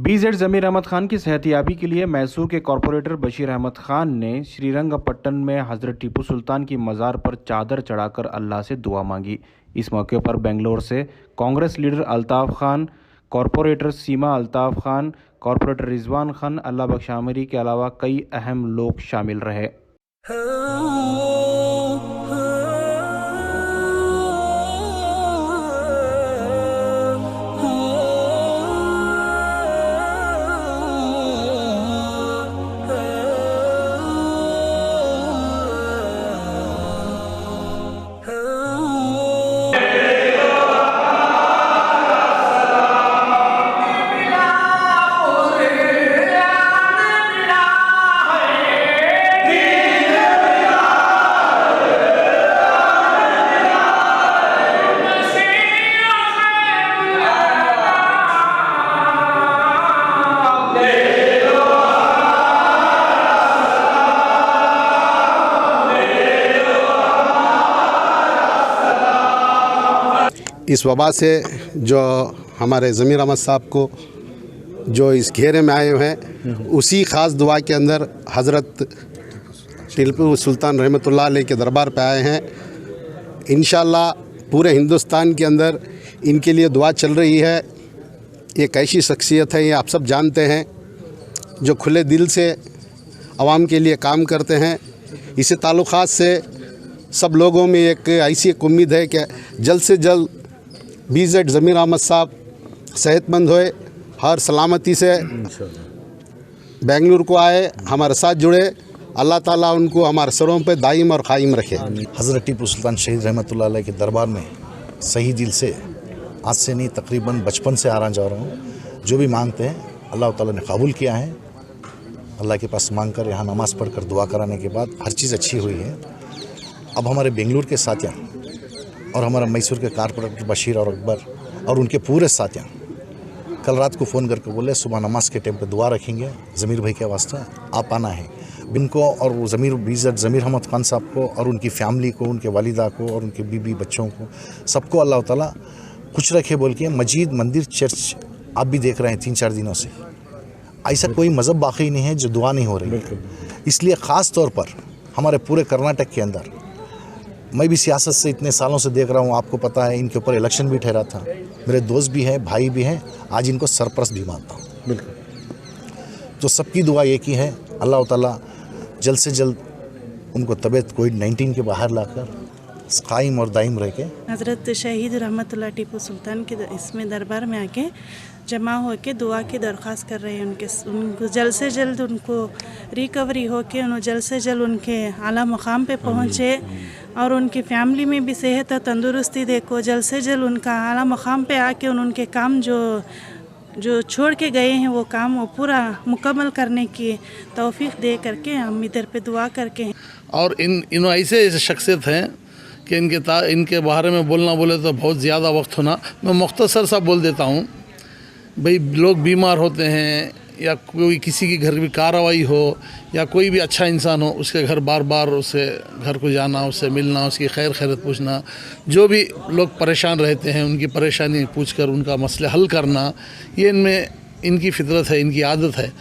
BZ ज़मीर अहमद खान की सेहतयाबी के लिए मैसूर के कॉरपोरेटर बशीर अहमद खान ने श्रीरंगपट्टन में हज़रत टीपू सुल्तान की मज़ार पर चादर चढ़ाकर अल्लाह से दुआ मांगी। इस मौके पर बेंगलोर से कांग्रेस लीडर अल्ताफ़ खान, कॉरपोरेटर सीमा अल्ताफ़ खान, कॉरपोरेटर रिजवान खान, अल्लाह बख्श आमिरी के अलावा कई अहम लोग शामिल रहे। इस वबा से जो हमारे ज़मीर अहमद साहब को जो इस घेरे में आए हुए हैं, उसी ख़ास दुआ के अंदर हज़रत टीपू सुल्तान रहमतुल्लाह अलैह के दरबार पे आए हैं। इंशाअल्लाह पूरे हिंदुस्तान के अंदर इनके लिए दुआ चल रही है। एक ऐसी शख्सियत है, ये आप सब जानते हैं, जो खुले दिल से आवाम के लिए काम करते हैं। इसी ताल्लुक़ात से सब लोगों में एक ऐसी एक उम्मीद है कि जल्द से जल्द बीजेड ज़मीर अहमद साहब सेहतमंद होए, हर सलामती से बेंगलुरु को आए, हमारे साथ जुड़े। अल्लाह ताला उनको हमारे सरों पे दाइम और क़ाइम रखे। हज़रत टीपू सुल्तान शहीद रहमतुल्लाह अलैह के दरबार में सही दिल से आज से नहीं, तकरीबन बचपन से आ रहा जा रहा हूँ। जो भी मांगते हैं अल्लाह ताला ने कबूल किया है। अल्लाह के पास मांग कर, यहाँ नमाज़ पढ़ कर दुआ कराने के बाद हर चीज़ अच्छी हुई है। अब हमारे बेंगलुरु के साथियाँ और हमारा मैसूर के कॉरपोरेटर बशीर और अकबर और उनके पूरे साथियाँ कल रात को फ़ोन करके बोले सुबह नमाज के टाइम पे दुआ रखेंगे ज़मीर भाई के वास्ते, आप आना है। इनको और बीजेड ज़मीर अहमद खान साहब को और उनकी फ़ैमिली को, उनके वालिदा को और उनके बीबी बच्चों को, सबको अल्लाह ताला खुश रखे बोल के मस्जिद, मंदिर, चर्च आप भी देख रहे हैं 3-4 दिनों से ऐसा कोई मज़हब बाकी नहीं है जो दुआ नहीं हो रही। इसलिए ख़ास तौर पर हमारे पूरे कर्नाटक के अंदर, मैं भी सियासत से इतने सालों से देख रहा हूँ, आपको पता है इनके ऊपर इलेक्शन भी ठहरा था। मेरे दोस्त भी हैं, भाई भी हैं, आज इनको सरपरस्त भी मानता हूँ। बिल्कुल। तो सबकी दुआ एक ही है, अल्लाह ताला जल्द से जल्द उनको तबीयत कोविड-19 के बाहर लाकर कायम और दायम रह के हज़रत शहीद रहमतुल्लाह टीपू सुल्तान के इसमें दरबार में आके जमा हो के दुआ की दरख्वास्त कर रहे हैं। उनको जल्द से जल्द उनको रिकवरी हो के जल्द से जल्द उनके आला मुकाम पे पहुँचे और उनकी फ़ैमिली में भी सेहत और तंदुरुस्ती देखो। जल्द से जल्द उनका आला मुकाम पे आके उनके काम जो छोड़ के गए हैं वो काम वो पूरा मुकम्मल करने की तौफीक दे करके हम इधर पे दुआ करके। और इन ऐसे शख्सियत हैं कि इनके बारे में बोलना बोले तो बहुत ज़्यादा वक्त होना। मैं मुख्तसर सा बोल देता हूँ। भाई लोग बीमार होते हैं या कोई किसी की घर की कार्रवाई हो या कोई भी अच्छा इंसान हो, उसके घर बार बार उसे घर को जाना, उससे मिलना, उसकी खैर खैरत पूछना, जो भी लोग परेशान रहते हैं उनकी परेशानी पूछकर उनका मसले हल करना, ये इनमें इनकी फितरत है, इनकी आदत है।